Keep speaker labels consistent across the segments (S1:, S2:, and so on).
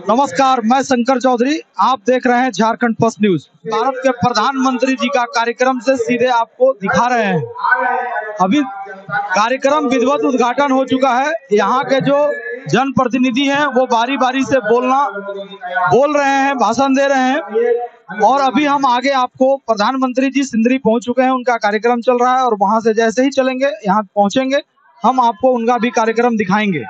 S1: नमस्कार, मैं शंकर चौधरी। आप देख रहे हैं झारखंड पोस्ट न्यूज। भारत के प्रधानमंत्री जी का कार्यक्रम से सीधे आपको दिखा रहे हैं। अभी कार्यक्रम विधिवत उद्घाटन हो चुका है। यहाँ के जो जनप्रतिनिधि हैं वो बारी बारी से बोल रहे हैं, भाषण दे रहे हैं। और अभी हम आगे आपको प्रधानमंत्री जी सिंदरी पहुंच चुके हैं, उनका कार्यक्रम चल रहा है और वहां से जैसे ही चलेंगे यहाँ पहुंचेंगे हम आपको उनका भी कार्यक्रम दिखाएंगे।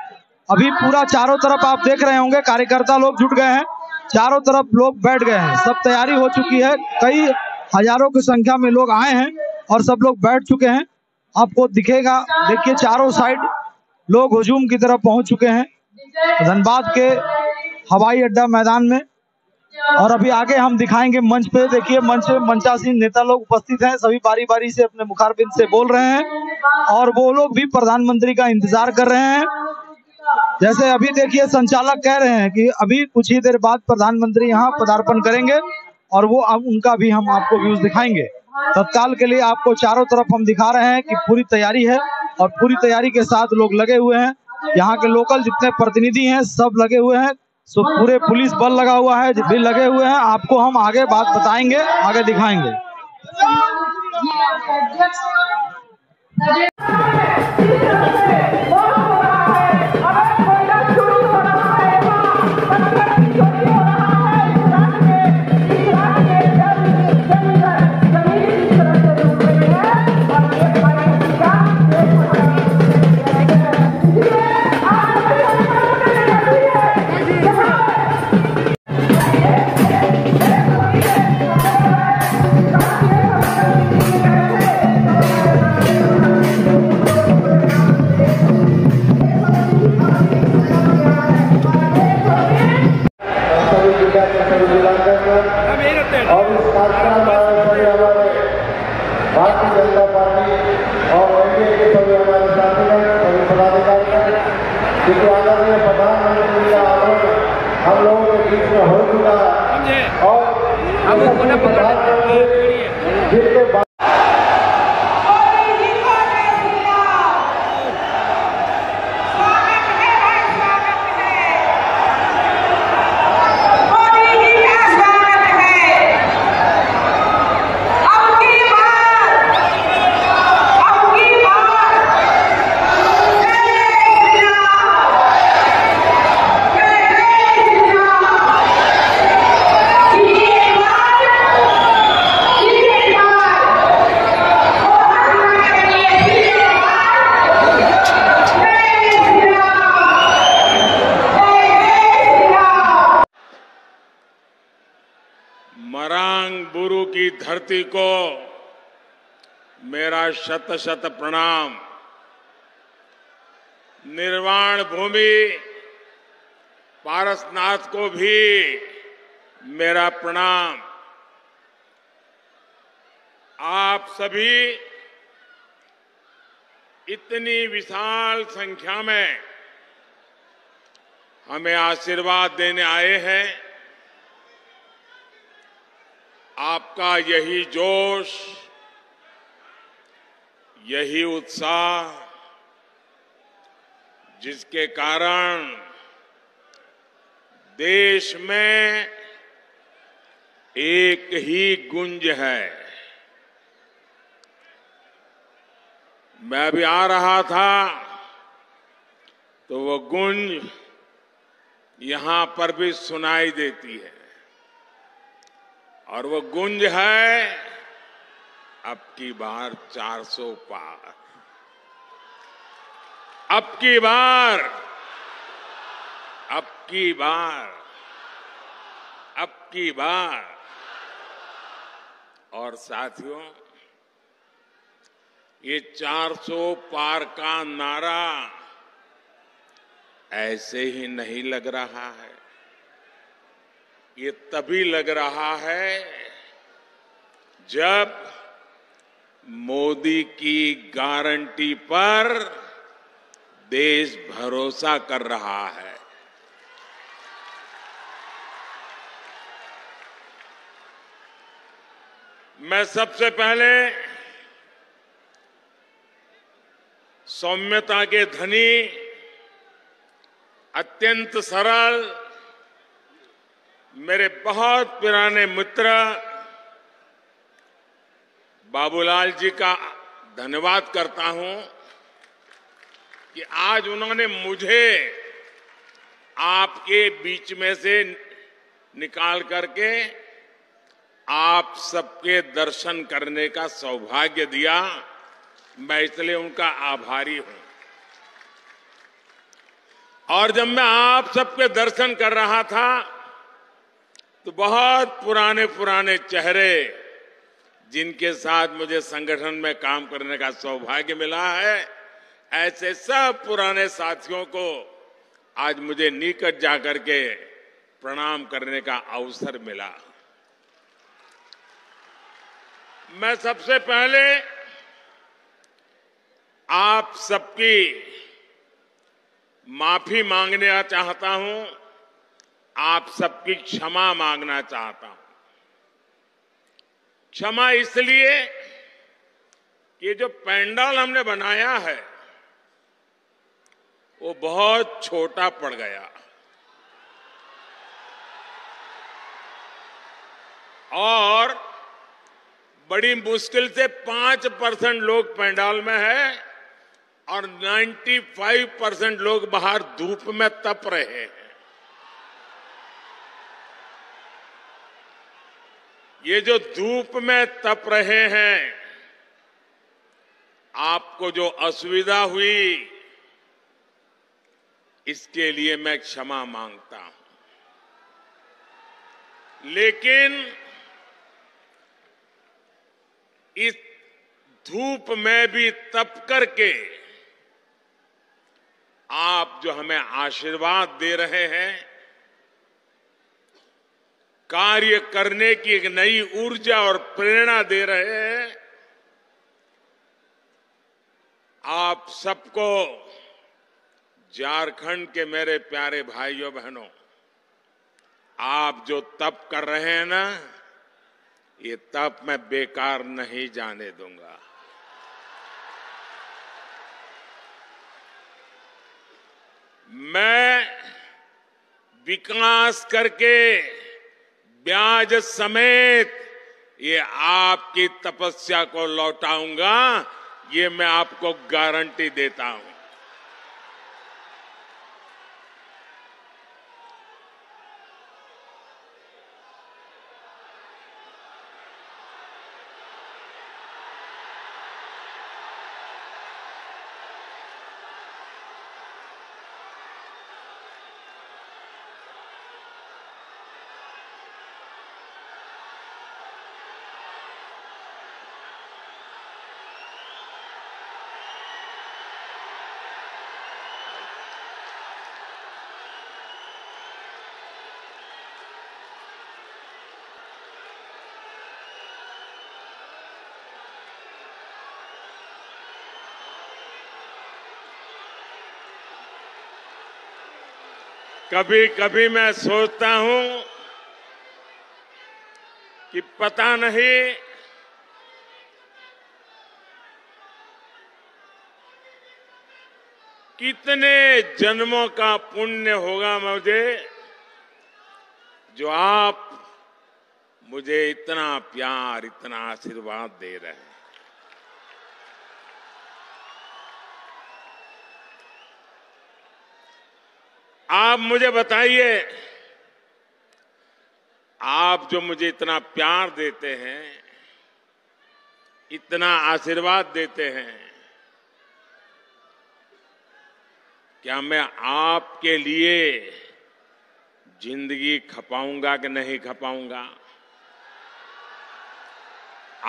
S1: अभी पूरा चारों तरफ आप देख रहे होंगे कार्यकर्ता लोग जुट गए हैं, चारों तरफ लोग बैठ गए हैं, सब तैयारी हो चुकी है। कई हजारों की संख्या में लोग आए हैं और सब लोग बैठ चुके हैं। आपको दिखेगा, देखिए चारों साइड लोग हुजूम की तरफ पहुंच चुके हैं धनबाद के हवाई अड्डा मैदान में। और अभी आगे हम दिखाएंगे मंच पे। देखिए मंच पे मंचासीन नेता लोग उपस्थित हैं, सभी बारी बारी से अपने मुखारबिंद से बोल रहे हैं और वो लोग भी प्रधानमंत्री का इंतजार कर रहे हैं। जैसे अभी देखिए संचालक कह रहे हैं कि अभी कुछ ही देर बाद प्रधानमंत्री यहाँ पदार्पण करेंगे और वो अब उनका भी हम आपको व्यूज दिखाएंगे। तत्काल के लिए आपको चारों तरफ हम दिखा रहे हैं कि पूरी तैयारी है और पूरी तैयारी के साथ लोग लगे हुए हैं। यहाँ के लोकल जितने प्रतिनिधि हैं सब लगे हुए हैं, पूरे पुलिस बल लगा हुआ है, भी लगे हुए हैं। आपको हम आगे बात बताएंगे, आगे दिखाएंगे।
S2: और इस कार्यक्रम में हमारे भारतीय जनता पार्टी और एनडीए के सभी हमारे साथीगण सभी पदाधिकारी, क्योंकि आदरणीय प्रधानमंत्री का आगमन हम लोगों के बीच में हो चुका है और जिनके
S3: मरांग बुरु की धरती को मेरा शत शत प्रणाम। निर्वाण भूमि पारसनाथ को भी मेरा प्रणाम। आप सभी इतनी विशाल संख्या में हमें आशीर्वाद देने आए हैं। आपका यही जोश, यही उत्साह, जिसके कारण देश में एक ही गूंज है। मैं अभी आ रहा था तो वो गूंज यहां पर भी सुनाई देती है और वो गूंज है अब की बार 400 पार, अब की बार, अब की बार, अब की बार। और साथियों, ये 400 पार का नारा ऐसे ही नहीं लग रहा है। ये तभी लग रहा है जब मोदी की गारंटी पर देश भरोसा कर रहा है। मैं सबसे पहले सौम्यता के धनी अत्यंत सरल, मेरे बहुत पुराने मित्र बाबूलाल जी का धन्यवाद करता हूं कि आज उन्होंने मुझे आपके बीच में से निकाल करके आप सबके दर्शन करने का सौभाग्य दिया। मैं इसलिए उनका आभारी हूं। और जब मैं आप सबके दर्शन कर रहा था तो बहुत पुराने पुराने चेहरे, जिनके साथ मुझे संगठन में काम करने का सौभाग्य मिला है, ऐसे सब पुराने साथियों को आज मुझे निकट जाकर के प्रणाम करने का अवसर मिला। मैं सबसे पहले आप सबकी माफी मांगना चाहता हूं, आप सबकी क्षमा मांगना चाहता हूं। क्षमा इसलिए कि जो पंडाल हमने बनाया है वो बहुत छोटा पड़ गया और बड़ी मुश्किल से 5% लोग पंडाल में है और 95% लोग बाहर धूप में तप रहे हैं। ये जो धूप में तप रहे हैं, आपको जो असुविधा हुई, इसके लिए मैं क्षमा मांगता हूं। लेकिन इस धूप में भी तप करके आप जो हमें आशीर्वाद दे रहे हैं, कार्य करने की एक नई ऊर्जा और प्रेरणा दे रहे हैं, आप सबको, झारखंड के मेरे प्यारे भाइयों बहनों, आप जो तप कर रहे हैं ना, ये तप मैं बेकार नहीं जाने दूंगा। मैं विकास करके ब्याज समेत ये आपकी तपस्या को लौटाऊंगा, ये मैं आपको गारंटी देता हूं। कभी कभी मैं सोचता हूं कि पता नहीं कितने जन्मों का पुण्य होगा मुझे, जो आप मुझे इतना प्यार, इतना आशीर्वाद दे रहे हैं। आप मुझे बताइए, आप जो मुझे इतना प्यार देते हैं, इतना आशीर्वाद देते हैं, क्या मैं आपके लिए जिंदगी खपाऊंगा कि नहीं खपाऊंगा?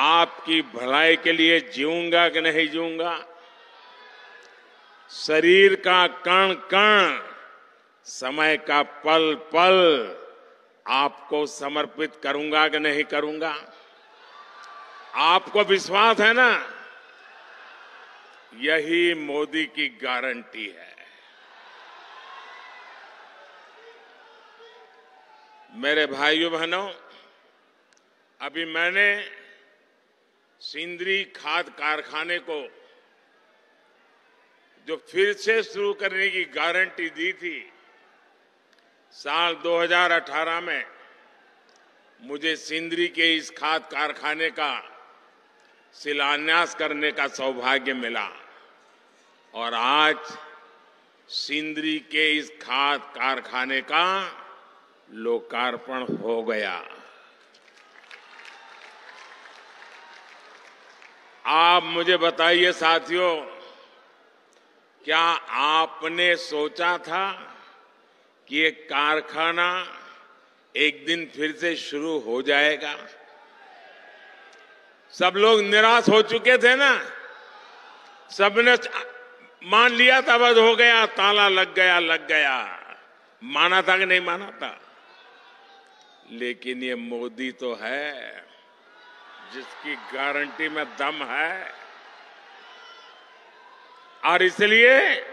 S3: आपकी भलाई के लिए जीऊंगा कि नहीं जीऊंगा? शरीर का कण कण, समय का पल पल आपको समर्पित करूंगा कि नहीं करूंगा? आपको विश्वास है ना? यही मोदी की गारंटी है। मेरे भाइयों बहनों, अभी मैंने सिंदरी खाद कारखाने को जो फिर से शुरू करने की गारंटी दी थी, साल 2018 में मुझे सिंदरी के इस खाद कारखाने का शिलान्यास करने का सौभाग्य मिला और आज सिंदरी के इस खाद कारखाने का लोकार्पण हो गया। आप मुझे बताइए साथियों, क्या आपने सोचा था कि ये कारखाना एक दिन फिर से शुरू हो जाएगा? सब लोग निराश हो चुके थे ना, सबने मान लिया था बस हो गया, ताला लग गया। माना था कि नहीं माना था? लेकिन ये मोदी तो है जिसकी गारंटी में दम है, और इसलिए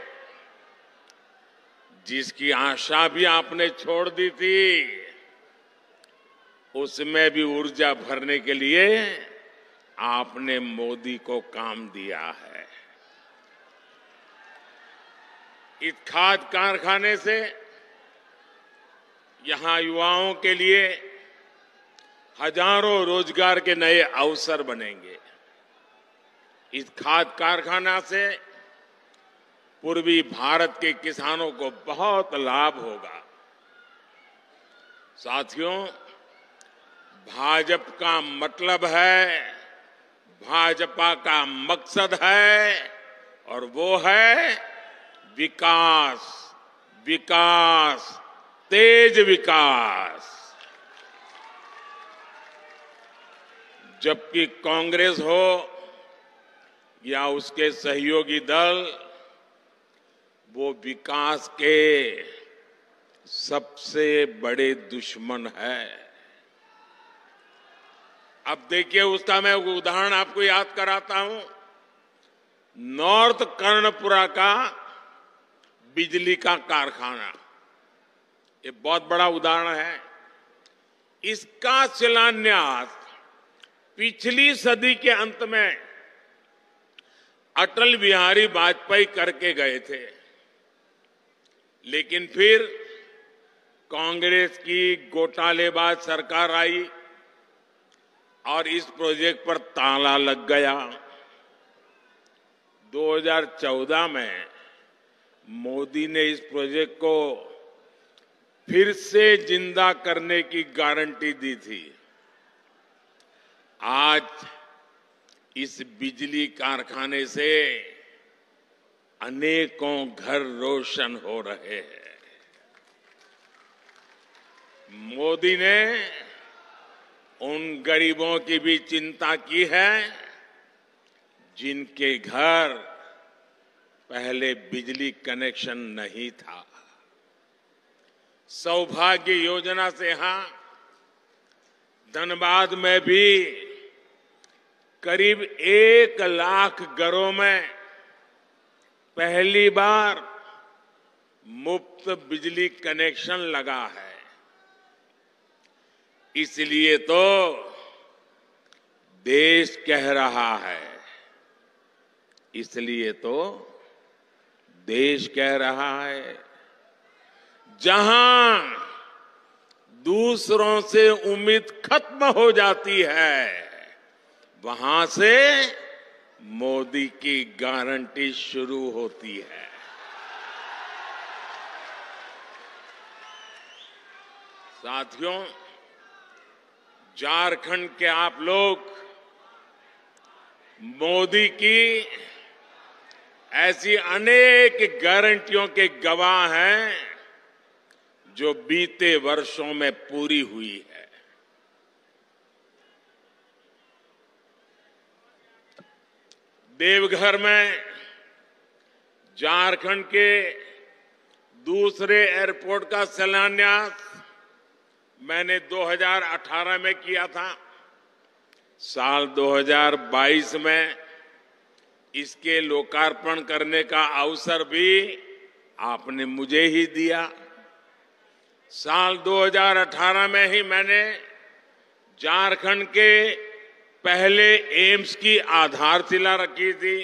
S3: जिसकी आशा भी आपने छोड़ दी थी उसमें भी ऊर्जा भरने के लिए आपने मोदी को काम दिया है। इस खाद कारखाने से यहां युवाओं के लिए हजारों रोजगार के नए अवसर बनेंगे। इस खाद कारखाना से पूर्वी भारत के किसानों को बहुत लाभ होगा। साथियों, भाजपा का मतलब है, भाजपा का मकसद है, और वो है विकास, विकास, तेज विकास। जबकि कांग्रेस हो या उसके सहयोगी दल, वो विकास के सबसे बड़े दुश्मन है। अब देखिए, उसका मैं उदाहरण आपको याद कराता हूं। नॉर्थ कर्णपुरा का बिजली का कारखाना, ये बहुत बड़ा उदाहरण है। इसका शिलान्यास पिछली सदी के अंत में अटल बिहारी वाजपेयी करके गए थे, लेकिन फिर कांग्रेस की घोटालेबाज सरकार आई और इस प्रोजेक्ट पर ताला लग गया। 2014 में मोदी ने इस प्रोजेक्ट को फिर से जिंदा करने की गारंटी दी थी। आज इस बिजली कारखाने से अनेकों घर रोशन हो रहे हैं। मोदी ने उन गरीबों की भी चिंता की है जिनके घर पहले बिजली कनेक्शन नहीं था। सौभाग्य योजना से यहां धनबाद में भी करीब 1 लाख घरों में पहली बार मुफ्त बिजली कनेक्शन लगा है। इसलिए तो देश कह रहा है, इसलिए तो देश कह रहा है, जहां दूसरों से उम्मीद खत्म हो जाती है, वहां से मोदी की गारंटी शुरू होती है। साथियों, झारखंड के आप लोग मोदी की ऐसी अनेक गारंटियों के गवाह हैं जो बीते वर्षों में पूरी हुई है। देवघर में झारखंड के दूसरे एयरपोर्ट का शिलान्यास मैंने 2018 में किया था। साल 2022 में इसके लोकार्पण करने का अवसर भी आपने मुझे ही दिया। साल 2018 में ही मैंने झारखंड के पहले एम्स की आधारशिला रखी थी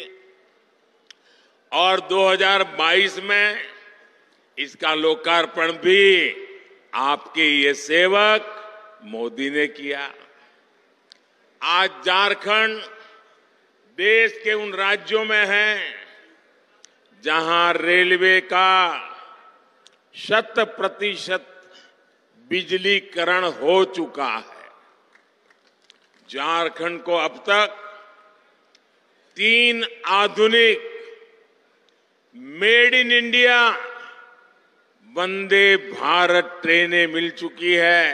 S3: और 2022 में इसका लोकार्पण भी आपके ये सेवक मोदी ने किया। आज झारखंड देश के उन राज्यों में है जहां रेलवे का 100% बिजलीकरण हो चुका है। झारखंड को अब तक 3 आधुनिक made in India Vande Bharat ट्रेनें मिल चुकी है।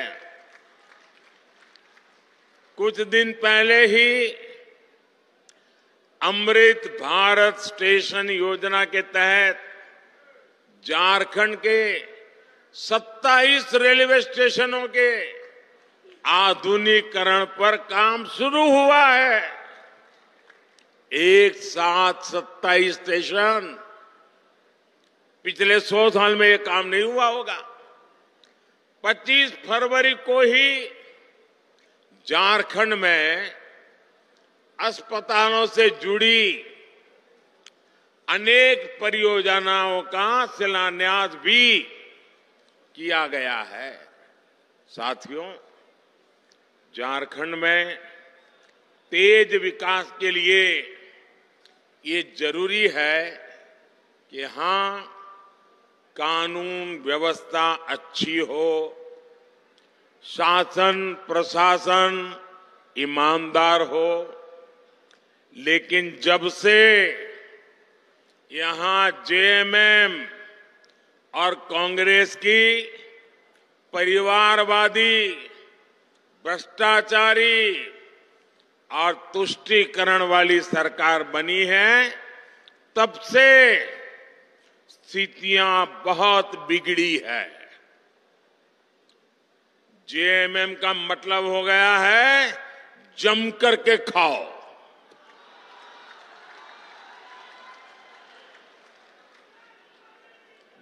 S3: कुछ दिन पहले ही अमृत भारत स्टेशन योजना के तहत झारखंड के 27 रेलवे स्टेशनों के आधुनिकीकरण पर काम शुरू हुआ है। एक साथ 27 स्टेशन। पिछले 100 साल में यह काम नहीं हुआ होगा। 25 फरवरी को ही झारखंड में अस्पतालों से जुड़ी अनेक परियोजनाओं का शिलान्यास भी किया गया है। साथियों, झारखंड में तेज विकास के लिए ये जरूरी है कि यहां कानून व्यवस्था अच्छी हो, शासन प्रशासन ईमानदार हो। लेकिन जब से यहां जेएमएम और कांग्रेस की परिवारवादी, भ्रष्टाचारी और तुष्टीकरण वाली सरकार बनी है, तब से स्थितियां बहुत बिगड़ी है। जेएमएम का मतलब हो गया है जम करके खाओ।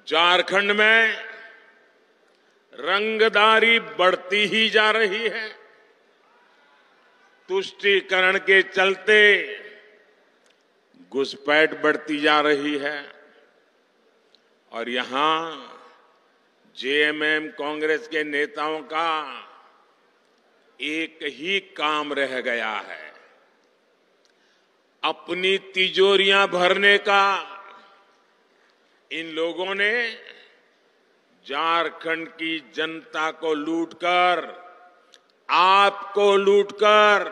S3: झारखंड में रंगदारी बढ़ती ही जा रही है। तुष्टीकरण के चलते घुसपैठ बढ़ती जा रही है और यहां जेएमएम कांग्रेस के नेताओं का एक ही काम रह गया है, अपनी तिजोरियां भरने का। इन लोगों ने झारखंड की जनता को लूटकर, आपको लूटकर,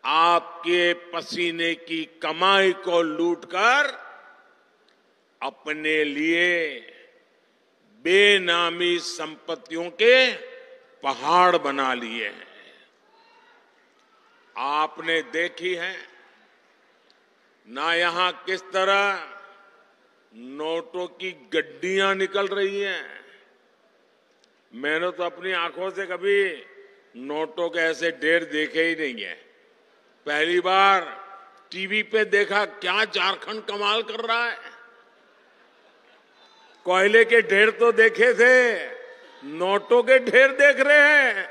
S3: आपके पसीने की कमाई को लूटकर अपने लिए बेनामी संपत्तियों के पहाड़ बना लिए हैं। आपने देखी है ना यहां किस तरह नोटों की गड्डियां निकल रही हैं। मैंने तो अपनी आंखों से कभी नोटों के ऐसे ढेर देखे ही नहीं है। पहली बार टीवी पे देखा, क्या झारखंड कमाल कर रहा है। कोयले के ढेर तो देखे थे, नोटों के ढेर देख रहे हैं।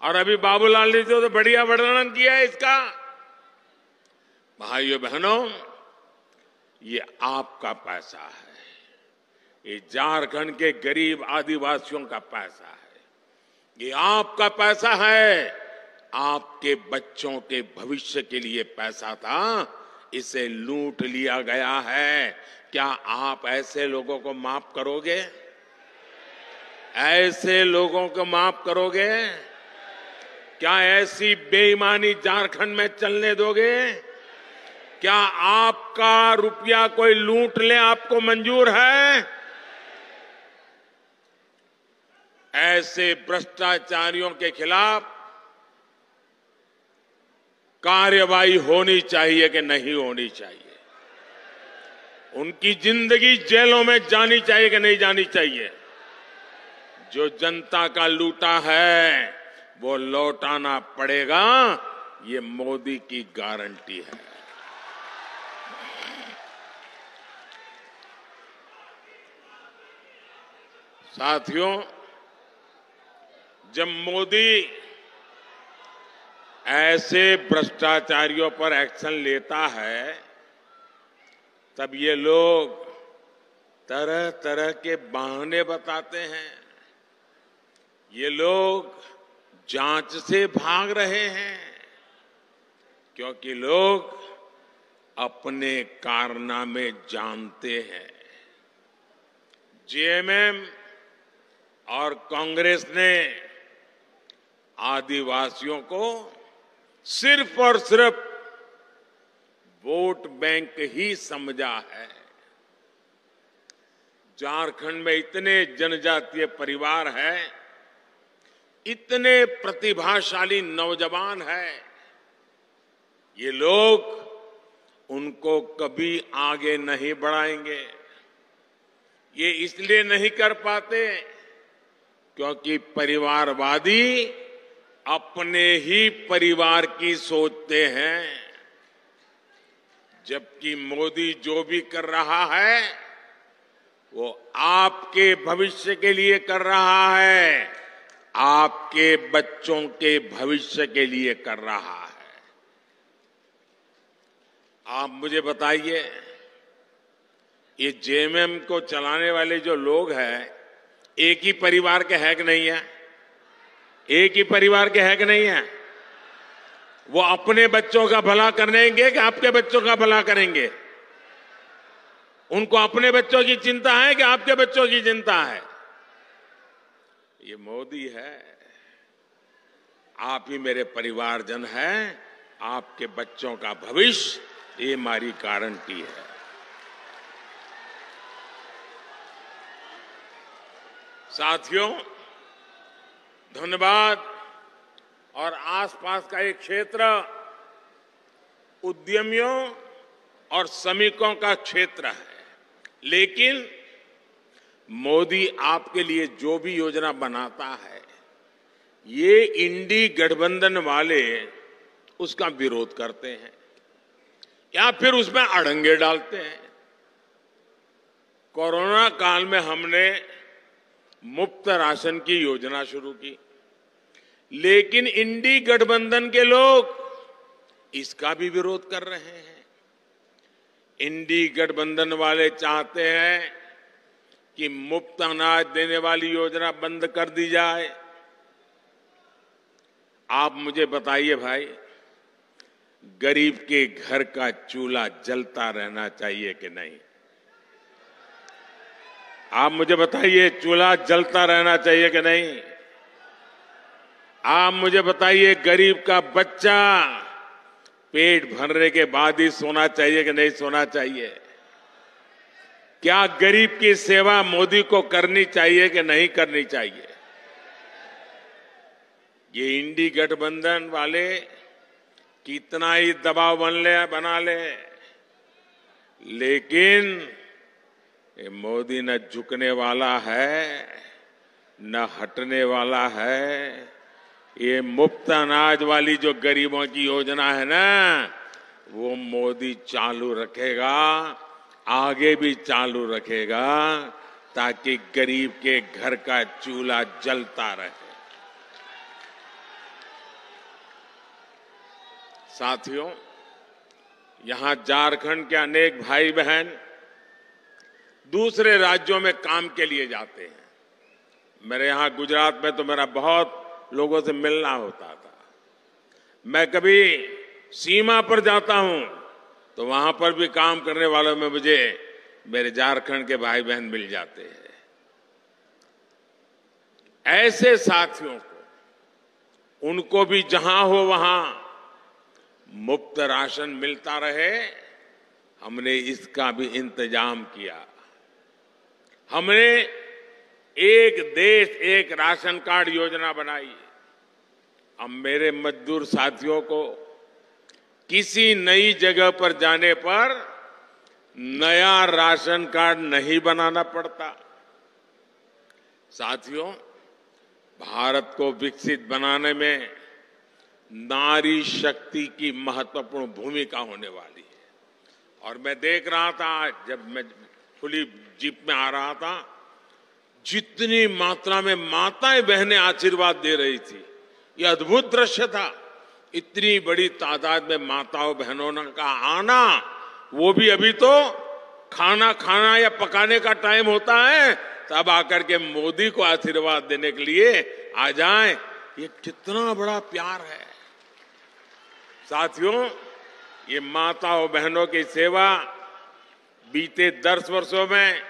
S3: और अभी बाबूलाल ने तो बढ़िया वर्णन किया है इसका। भाइयों बहनों, ये आपका पैसा है, ये झारखंड के गरीब आदिवासियों का पैसा है, ये आपका पैसा है। आपके बच्चों के भविष्य के लिए पैसा था, इसे लूट लिया गया है। क्या आप ऐसे लोगों को माफ करोगे? ऐसे लोगों को माफ करोगे? क्या ऐसी बेईमानी झारखंड में चलने दोगे? क्या आपका रुपया कोई लूट ले आपको मंजूर है? ऐसे भ्रष्टाचारियों के खिलाफ कार्रवाई होनी चाहिए कि नहीं होनी चाहिए? उनकी जिंदगी जेलों में जानी चाहिए कि नहीं जानी चाहिए? जो जनता का लूटा है वो लौटाना पड़ेगा, ये मोदी की गारंटी है। साथियों, जब मोदी ऐसे भ्रष्टाचारियों पर एक्शन लेता है, तब ये लोग तरह तरह के बहाने बताते हैं। ये लोग जांच से भाग रहे हैं क्योंकि लोग अपने कारनामे जानते हैं। जेएमएम और कांग्रेस ने आदिवासियों को सिर्फ और सिर्फ वोट बैंक ही समझा है। झारखंड में इतने जनजातीय परिवार हैं, इतने प्रतिभाशाली नौजवान हैं, ये लोग उनको कभी आगे नहीं बढ़ाएंगे। ये इसलिए नहीं कर पाते क्योंकि परिवारवादी अपने ही परिवार की सोचते हैं, जबकि मोदी जो भी कर रहा है वो आपके भविष्य के लिए कर रहा है, आपके बच्चों के भविष्य के लिए कर रहा है। आप मुझे बताइए, ये जेएमएम को चलाने वाले जो लोग हैं, एक ही परिवार के है कि नहीं है? एक ही परिवार के है कि नहीं है? वो अपने बच्चों का भला करेंगे कि आपके बच्चों का भला करेंगे? उनको अपने बच्चों की चिंता है कि आपके बच्चों की चिंता है? ये मोदी है। आप ही मेरे परिवारजन हैं, आपके बच्चों का भविष्य ये हमारी गारंटी है। साथियों, धनबाद और आसपास का एक क्षेत्र उद्यमियों और श्रमिकों का क्षेत्र है, लेकिन मोदी आपके लिए जो भी योजना बनाता है, ये इंडी गठबंधन वाले उसका विरोध करते हैं या फिर उसमें अड़ंगे डालते हैं। कोरोना काल में हमने मुफ्त राशन की योजना शुरू की, लेकिन इंडी गठबंधन के लोग इसका भी विरोध कर रहे हैं। इंडी गठबंधन वाले चाहते हैं कि मुफ्त अनाज देने वाली योजना बंद कर दी जाए। आप मुझे बताइए भाई, गरीब के घर का चूल्हा जलता रहना चाहिए कि नहीं? आप मुझे बताइए, चूल्हा जलता रहना चाहिए कि नहीं? आप मुझे बताइए, गरीब का बच्चा पेट भरने के बाद ही सोना चाहिए कि नहीं सोना चाहिए? क्या गरीब की सेवा मोदी को करनी चाहिए कि नहीं करनी चाहिए? ये इंडी गठबंधन वाले कितना ही दबाव बना ले, लेकिन ये मोदी न झुकने वाला है न हटने वाला है। ये मुफ्त अनाज वाली जो गरीबों की योजना है ना, वो मोदी चालू रखेगा, आगे भी चालू रखेगा, ताकि गरीब के घर का चूल्हा जलता रहे। साथियों, यहां झारखंड के अनेक भाई बहन दूसरे राज्यों में काम के लिए जाते हैं। मेरे यहां गुजरात में तो मेरा बहुत लोगों से मिलना होता था। मैं कभी सीमा पर जाता हूं तो वहां पर भी काम करने वालों में मुझे मेरे झारखंड के भाई बहन मिल जाते हैं। ऐसे साथियों को, उनको भी जहां हो वहां मुफ्त राशन मिलता रहे, हमने इसका भी इंतजाम किया। हमने एक देश एक राशन कार्ड योजना बनाई। अब मेरे मजदूर साथियों को किसी नई जगह पर जाने पर नया राशन कार्ड नहीं बनाना पड़ता। साथियों, भारत को विकसित बनाने में नारी शक्ति की महत्वपूर्ण भूमिका होने वाली है। और मैं देख रहा था, जब मैं खुली जीप में आ रहा था, जितनी मात्रा में माताएं बहनें आशीर्वाद दे रही थी, यह अद्भुत दृश्य था। इतनी बड़ी तादाद में माताओं बहनों का आना, वो भी अभी तो खाना खाना या पकाने का टाइम होता है तब आकर के मोदी को आशीर्वाद देने के लिए आ जाएं। ये कितना बड़ा प्यार है साथियों। ये माताओं बहनों की सेवा बीते 10 वर्षों में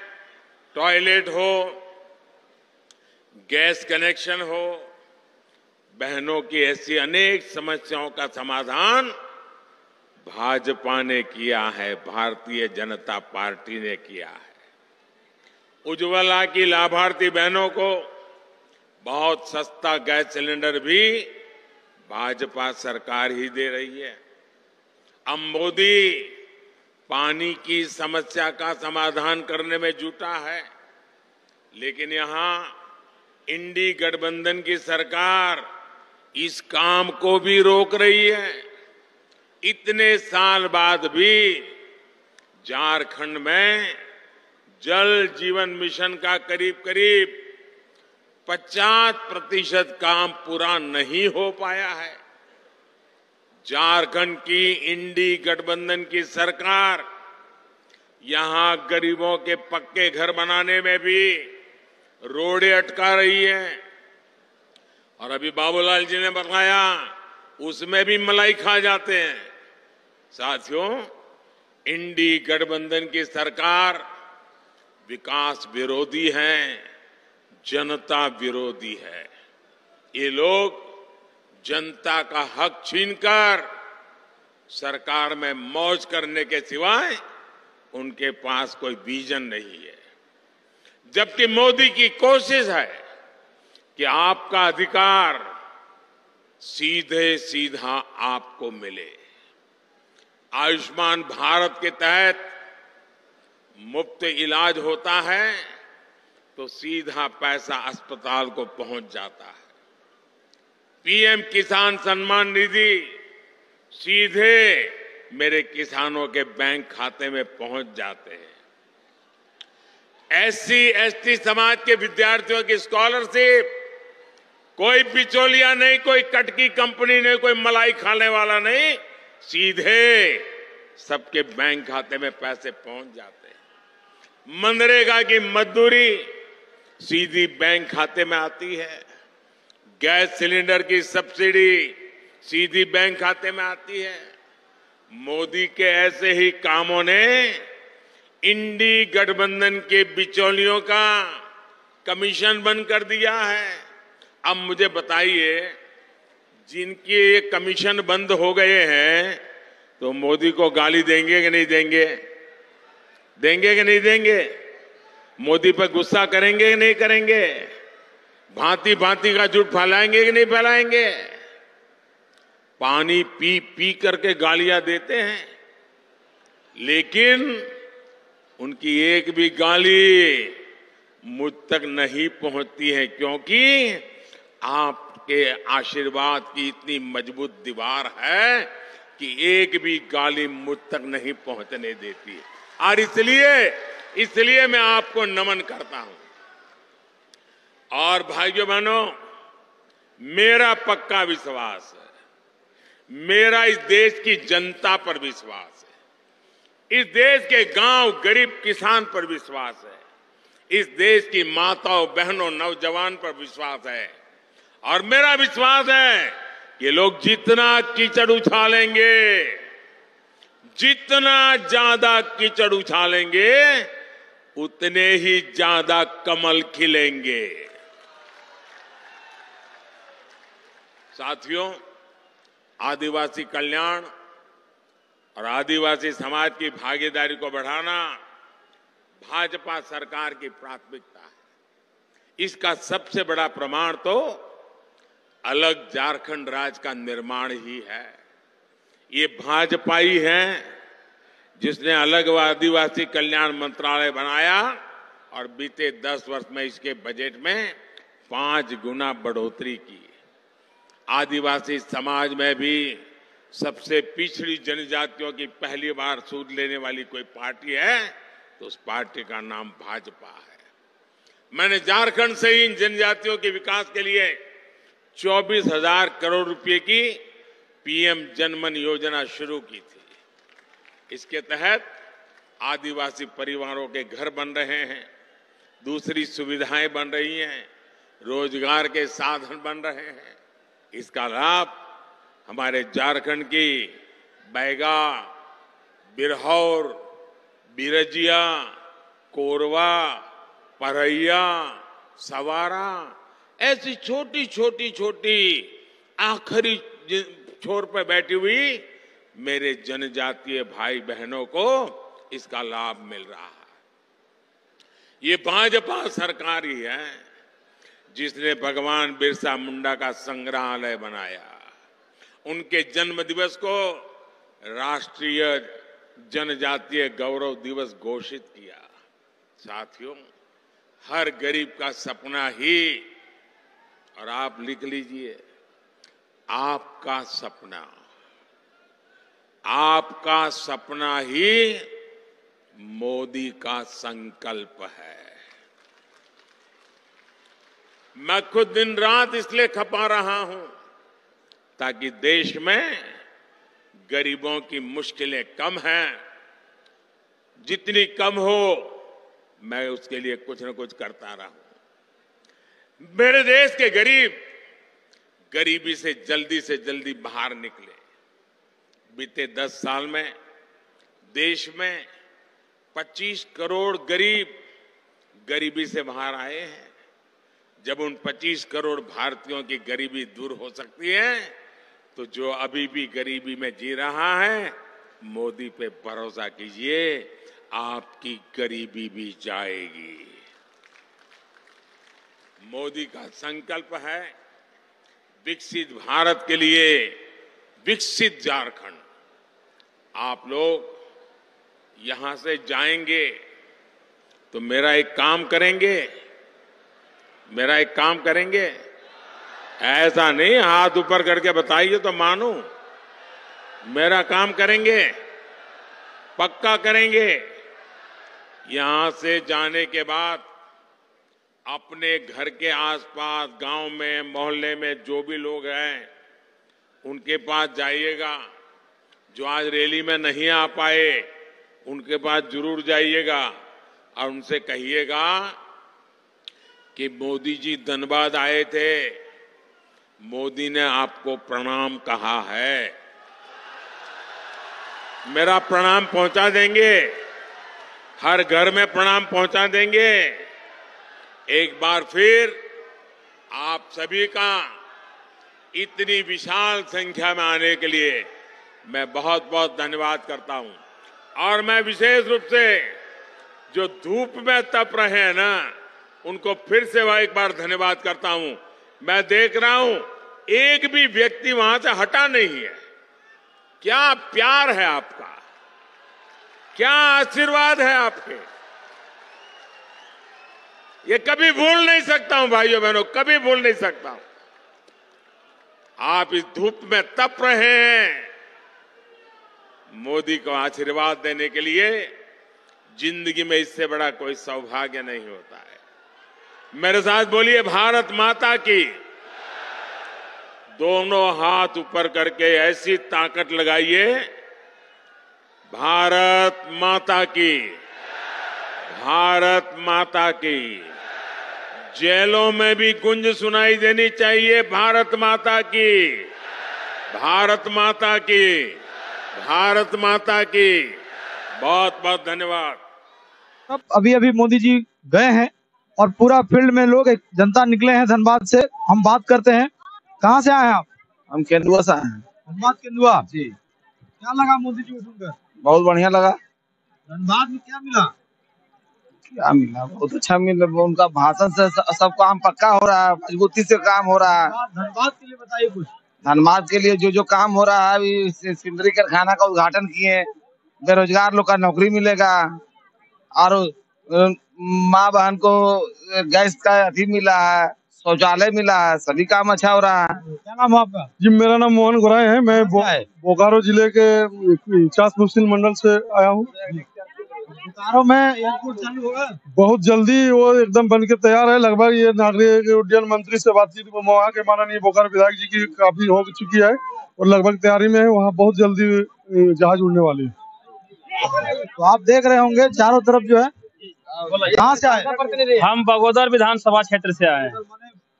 S3: टॉयलेट हो, गैस कनेक्शन हो, बहनों की ऐसी अनेक समस्याओं का समाधान भाजपा ने किया है, भारतीय जनता पार्टी ने किया है। उज्ज्वला की लाभार्थी बहनों को बहुत सस्ता गैस सिलेंडर भी भाजपा सरकार ही दे रही है। अब मोदी पानी की समस्या का समाधान करने में जुटा है, लेकिन यहां इंडी गठबंधन की सरकार इस काम को भी रोक रही है। इतने साल बाद भी झारखंड में जल जीवन मिशन का करीब करीब 50% काम पूरा नहीं हो पाया है। झारखंड की इंडी गठबंधन की सरकार यहां गरीबों के पक्के घर बनाने में भी रोड़े अटका रही है। और अभी बाबूलाल जी ने बताया उसमें भी मलाई खा जाते हैं। साथियों, इंडी गठबंधन की सरकार विकास विरोधी है, जनता विरोधी है। ये लोग जनता का हक छीनकर सरकार में मौज करने के सिवाय उनके पास कोई विजन नहीं है। जबकि मोदी की कोशिश है कि आपका अधिकार सीधे सीधा आपको मिले। आयुष्मान भारत के तहत मुफ्त इलाज होता है तो सीधा पैसा अस्पताल को पहुंच जाता है। पीएम किसान सम्मान निधि सीधे मेरे किसानों के बैंक खाते में पहुंच जाते हैं। एससी एसटी समाज के विद्यार्थियों की स्कॉलरशिप कोई बिचौलिया नहीं, कोई कटकी कंपनी नहीं, कोई मलाई खाने वाला नहीं, सीधे सबके बैंक खाते में पैसे पहुंच जाते हैं। मनरेगा की मजदूरी सीधी बैंक खाते में आती है। गैस सिलेंडर की सब्सिडी सीधी बैंक खाते में आती है। मोदी के ऐसे ही कामों ने इंडी गठबंधन के बिचौलियों का कमीशन बंद कर दिया है। अब मुझे बताइए, जिनके ये कमीशन बंद हो गए हैं तो मोदी को गाली देंगे कि नहीं देंगे? देंगे कि नहीं देंगे? मोदी पर गुस्सा करेंगे कि नहीं करेंगे? भांति भांति का झूठ फैलाएंगे कि नहीं फैलाएंगे? पानी पी पी करके गालियां देते हैं, लेकिन उनकी एक भी गाली मुझ तक नहीं पहुंचती है, क्योंकि आपके आशीर्वाद की इतनी मजबूत दीवार है कि एक भी गाली मुझ तक नहीं पहुंचने देती। और इसलिए मैं आपको नमन करता हूं। और भाइयों बहनों, मेरा पक्का विश्वास है, मेरा इस देश की जनता पर विश्वास है, इस देश के गांव गरीब किसान पर विश्वास है, इस देश की माताओं बहनों नौजवान पर विश्वास है। और मेरा विश्वास है कि लोग जितना कीचड़ उछालेंगे, जितना ज्यादा कीचड़ उछालेंगे, उतने ही ज्यादा कमल खिलेंगे। साथियों, आदिवासी कल्याण और आदिवासी समाज की भागीदारी को बढ़ाना भाजपा सरकार की प्राथमिकता है। इसका सबसे बड़ा प्रमाण तो अलग झारखंड राज्य का निर्माण ही है। ये भाजपा ही है जिसने अलग आदिवासी कल्याण मंत्रालय बनाया और बीते 10 वर्ष में इसके बजट में 5 गुना बढ़ोतरी की। आदिवासी समाज में भी सबसे पिछड़ी जनजातियों की पहली बार सूद लेने वाली कोई पार्टी है तो उस पार्टी का नाम भाजपा है। मैंने झारखंड से ही इन जनजातियों के विकास के लिए 24,000 करोड़ रुपए की पीएम जनमन योजना शुरू की थी। इसके तहत आदिवासी परिवारों के घर बन रहे हैं, दूसरी सुविधाएं बन रही हैं, रोजगार के साधन बन रहे हैं। इसका लाभ हमारे झारखंड की बैगा, बिरहौर, बिरजिया, कोरवा, परैया, सवारा, ऐसी छोटी छोटी आखिरी छोर पर बैठी हुई मेरे जनजातीय भाई बहनों को इसका लाभ मिल रहा है। ये भाजपा सरकार ही है जिसने भगवान बिरसा मुंडा का संग्रहालय बनाया, उनके जन्म दिवस को राष्ट्रीय जनजातीय गौरव दिवस घोषित किया। साथियों, हर गरीब का सपना ही, और आप लिख लीजिए, आपका सपना ही मोदी का संकल्प है। मैं खुद दिन रात इसलिए खपा रहा हूं ताकि देश में गरीबों की मुश्किलें कम हैं, जितनी कम हो मैं उसके लिए कुछ न कुछ करता रहूं। मेरे देश के गरीब गरीबी से जल्दी बाहर निकले। बीते 10 साल में देश में 25 करोड़ गरीब गरीबी से बाहर आए हैं। जब उन 25 करोड़ भारतीयों की गरीबी दूर हो सकती है तो जो अभी भी गरीबी में जी रहा है, मोदी पे भरोसा कीजिए, आपकी गरीबी भी जाएगी। मोदी का संकल्प है विकसित भारत के लिए विकसित झारखंड। आप लोग यहां से जाएंगे तो मेरा एक काम करेंगे, ऐसा नहीं हाथ ऊपर करके बताइए तो मानूं। मेरा काम करेंगे, पक्का करेंगे। यहां से जाने के बाद अपने घर के आसपास, गांव में, मोहल्ले में जो भी लोग हैं उनके पास जाइएगा। जो आज रैली में नहीं आ पाए उनके पास जरूर जाइएगा और उनसे कहिएगा कि मोदी जी धनबाद आए थे, मोदी ने आपको प्रणाम कहा है। मेरा प्रणाम पहुंचा देंगे, हर घर में प्रणाम पहुंचा देंगे। एक बार फिर आप सभी का इतनी विशाल संख्या में आने के लिए मैं बहुत बहुत धन्यवाद करता हूं। और मैं विशेष रूप से जो धूप में तप रहे हैं ना, उनको फिर से एक बार धन्यवाद करता हूं। मैं देख रहा हूं एक भी व्यक्ति वहां से हटा नहीं है। क्या प्यार है आपका, क्या आशीर्वाद है आपके, ये कभी भूल नहीं सकता हूं भाइयों बहनों, कभी भूल नहीं सकता हूं। आप इस धूप में तप रहे हैं, मोदी को आशीर्वाद देने के लिए जिंदगी में इससे बड़ा कोई सौभाग्य नहीं होता है। मेरे साथ बोलिए, भारत माता की। दोनों हाथ ऊपर करके ऐसी ताकत लगाइए, भारत माता की, भारत माता की। जेलों में भी गुंज सुनाई देनी चाहिए, भारत माता की, भारत माता की, भारत माता की। बहुत बहुत धन्यवाद।
S1: अभी मोदी जी गए हैं और पूरा फील्ड में लोग, एक जनता निकले हैं धनबाद से। हम बात करते हैं, कहाँ से आए हैं आप?
S4: हम केंदुआ से आए हैं।
S1: धनबाद केंदुआ
S4: जी।
S1: क्या लगा मोदी जी को सुनकर?
S4: बहुत बढ़िया लगा।
S1: धनबाद में क्या मिला?
S4: क्या मिला? बहुत अच्छा मिला। उनका भाषण से सब काम पक्का हो रहा है, मजबूती से काम हो रहा है।
S1: धनबाद के लिए बताइए कुछ।
S4: धनबाद के लिए जो काम हो रहा है, अभी सिंदरी कारखाना का उद्घाटन किए, बेरोजगार लोग का नौकरी मिलेगा, और माँ बहन को गैस का अभी मिला है, शौचालय मिला है, सभी काम अच्छा हो रहा है।
S1: क्या नाम है आपका?
S5: जी, मेरा नाम मोहन गोराई है। मैं बोकारो जिले के चास मुस्लिम मंडल से आया हूँ।
S1: बोकारो में एयरपोर्ट चालू होगा
S5: बहुत जल्दी, वो एकदम बन के तैयार है। लगभग ये नागरिक उड्डयन मंत्री से बातचीत वहाँ के माननीय बोकारो विधायक जी की काफी हो चुकी है और लगभग तैयारी में है। वहाँ बहुत जल्दी जहाज उड़ने वाली है।
S1: तो आप देख रहे होंगे चारों तरफ जो है, कहाँ से आए?
S6: हम बगोदर विधानसभा क्षेत्र से आए हैं।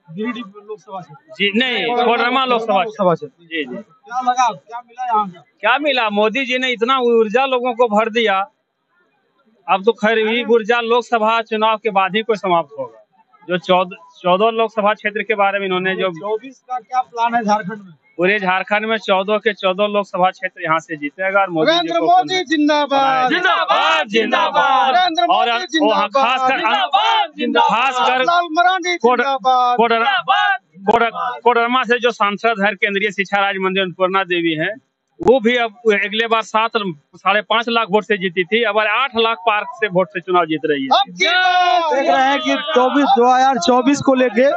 S1: गिरिडीह लोकसभा क्षेत्र।
S6: जी नहीं, कोडरमा लोकसभा
S1: क्षेत्र।
S6: जी जी।
S1: क्या लगा, क्या मिला यहाँ का?
S6: क्या मिला? मोदी जी ने इतना ऊर्जा लोगों को भर दिया। अब तो खैर ये ऊर्जा लोकसभा चुनाव के बाद ही कोई समाप्त होगा। जो 14 लोकसभा क्षेत्र के बारे में इन्होंने जो
S1: 24 का क्या प्लान है झारखंड में?
S6: पूरे झारखंड में 14 के 14 लोकसभा क्षेत्र यहाँ से जीतेगा और मोदी जी को
S1: जिंदाबाद
S6: जिंदाबाद जिंदाबाद। और खासकर कोडरमा से जो सांसद है केंद्रीय शिक्षा राज्य मंत्री अन्नपूर्णा देवी है, वो भी अब अगले बार 5.5 लाख वोट से जीती थी, अब 8 लाख पार से वोट से चुनाव जीत रही है।
S1: देख रहे हैं कि 2024 को लेके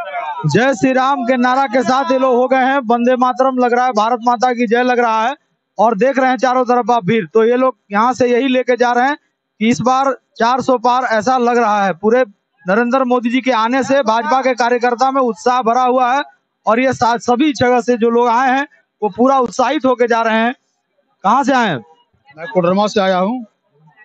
S1: जय श्री राम के नारा के साथ ये लोग हो गए हैं। वंदे मातरम लग रहा है, भारत माता की जय लग रहा है। और देख रहे हैं चारों तरफ आप भीड़, तो ये लोग यहाँ से यही लेके जा रहे हैं कि इस बार 400 पार ऐसा लग रहा है। पूरे नरेंद्र मोदी जी के आने से भाजपा के कार्यकर्ता में उत्साह भरा हुआ है और ये सभी जगह से जो लोग आए हैं वो पूरा उत्साहित होके जा रहे हैं। कहाँ से आए हैं?
S5: मैं कोडरमा से आया हूँ।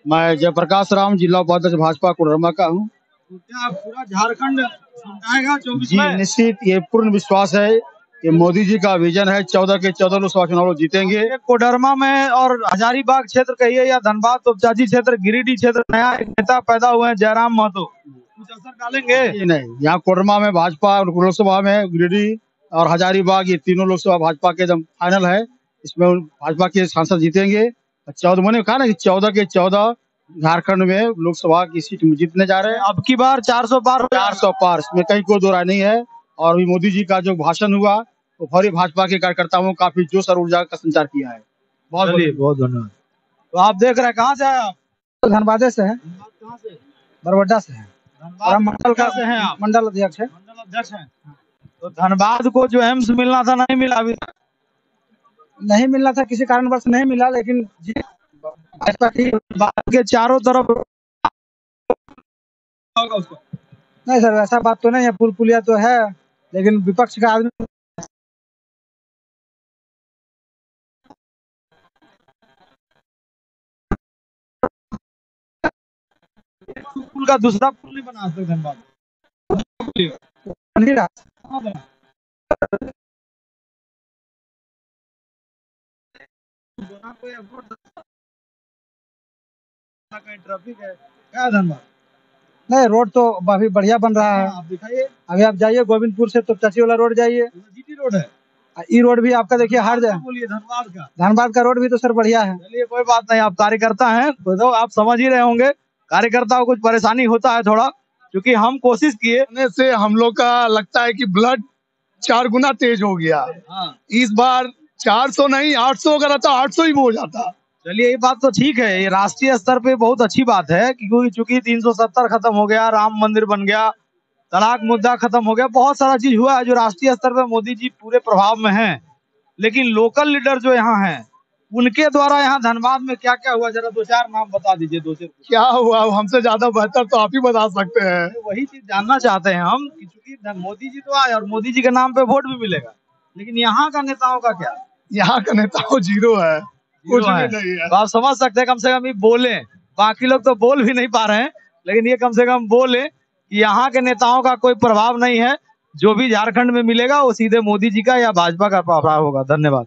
S5: मैं जयप्रकाश राम, जिला उपाध्यक्ष भाजपा कोडरमा का हूँ।
S1: तो क्या पूरा झारखंड आएगा 24
S5: जी
S1: में?
S5: निश्चित, ये पूर्ण विश्वास है कि मोदी जी का विजन है 14 के 14 लोकसभा चुनाव जीतेंगे।
S1: कोडरमा में और हजारीबाग क्षेत्र कहिए या धनबाद तोपचाची क्षेत्र, गिरिडीह क्षेत्र, नया एक नेता पैदा हुए हैं जयराम महतो, कुछ असर डालेंगे?
S5: नहीं, यहाँ कोडरमा में भाजपा लोकसभा में, गिरिडीह और हजारीबाग ये तीनों लोकसभा भाजपा के एकदम फाइनल है। इसमें भाजपा के सांसद जीतेंगे। 14 मैंने कहा ना कि 14 के 14 झारखंड में लोकसभा की सीट में जीतने जा रहे हैं।
S1: अब की बार 400 पार,
S5: 400 पार, इसमें कहीं कोई दो राय नहीं है। और अभी मोदी जी का जो भाषण हुआ तो भरी भाजपा के कार्यकर्ताओं को काफी जोश और ऊर्जा का संचार किया है।
S1: बहुत धन्यवाद। तो आप देख रहे हैं, कहाँ से आए आप?
S7: धनबाद से है।
S1: कहाँ से?
S7: बरवड्डा से है।
S1: धनबाद
S7: मंडल का
S1: से हैं आप?
S7: मंडल अध्यक्ष है।
S1: मंडल अध्यक्ष हैं। तो धनबाद को जो एम्स मिलना था नहीं मिला अभी तक?
S7: नहीं मिलना था, किसी कारणवश नहीं मिला, लेकिन भाजपा की
S1: धनबाद के चारों तरफ उसको।
S7: नहीं सर, ऐसा बात तो नहीं है। पुल पुलिया तो है, लेकिन विपक्ष का आदमी
S1: पुल का दूसरा पुल नहीं बना सकते धनबाद
S7: नहीं रहा।
S1: कहाँ बना? कहीं ट्रैफिक है क्या धनबाद?
S7: नहीं, रोड तो अभी बढ़िया बन रहा है।
S1: आप दिखाइए,
S7: अभी आप जाइए गोविंदपुर से तो चाची वाला रोड जाइए,
S1: जीटी रोड है।
S7: ई रोड भी आपका देखिए हर जगह।
S1: बोलिए धनबाद का।
S7: धनबाद का रोड भी तो सर बढ़िया है।
S1: चलिए कोई बात नहीं, आप कार्यकर्ता हैं तो आप समझ ही रहे होंगे, कार्यकर्ताओं को कुछ परेशानी होता है थोड़ा, क्योंकि हम कोशिश किए
S5: से हम लोग का लगता है कि ब्लड 4 गुना तेज हो गया।
S1: हाँ।
S5: इस बार 400 नहीं 800 अगर आता 800 ही हो जाता।
S1: चलिए ये बात तो ठीक है, ये राष्ट्रीय स्तर पे बहुत अच्छी बात है, क्योंकि चूंकि 370 खत्म हो गया, राम मंदिर बन गया, तलाक मुद्दा खत्म हो गया, बहुत सारा चीज हुआ है जो राष्ट्रीय स्तर पे मोदी जी पूरे प्रभाव में हैं। लेकिन लोकल लीडर जो यहाँ हैं, उनके द्वारा यहाँ धनबाद में क्या क्या हुआ, जरा 2-4 नाम बता दीजिए। 2-4
S5: क्या हुआ हमसे ज्यादा बेहतर तो आप ही बता सकते हैं।
S1: वही चीज जानना चाहते हैं हम, क्योंकि मोदी जी तो आए और मोदी जी के नाम पे वोट भी मिलेगा, लेकिन यहाँ का नेताओं का क्या?
S5: यहाँ का नेताओं 0 है, कुछ भी नहीं है।
S1: तो आप समझ सकते हैं, कम से कम ये बोले, बाकी लोग तो बोल भी नहीं पा रहे हैं, लेकिन ये कम से कम बोले कि यहाँ के नेताओं का कोई प्रभाव नहीं है, जो भी झारखंड में मिलेगा वो सीधे मोदी जी का या भाजपा का प्रभाव होगा। धन्यवाद।